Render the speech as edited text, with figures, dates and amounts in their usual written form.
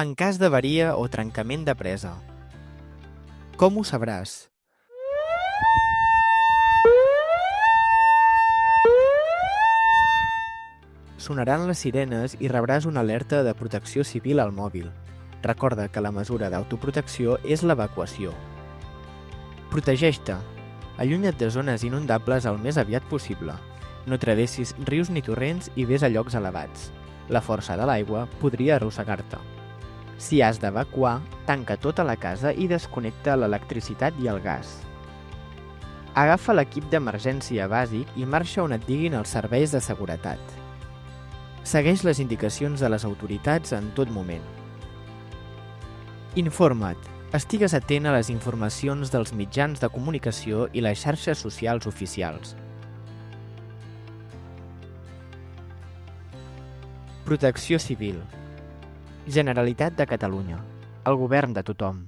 En cas d'avaria o trencament de presa. Com ho sabràs? Sonaran les sirenes i rebràs una alerta de protecció civil al mòbil. Recorda que la mesura d'autoprotecció és l'evacuació. Protegeix-te. Allunya't de zones inundables el més aviat possible. No travessis rius ni torrents i vés a llocs elevats. La força de l'aigua podria arrossegar-te. Si has d'evacuar, tanca tota la casa i desconnecta l'electricitat i el gas. Agafa l'equip d'emergència bàsic i marxa on et diguin els serveis de seguretat. Segueix les indicacions de les autoritats en tot moment. Informa't. Estigues atent a les informacions dels mitjans de comunicació i les xarxes socials oficials. Protecció Civil. Generalitat de Catalunya. El govern de tothom.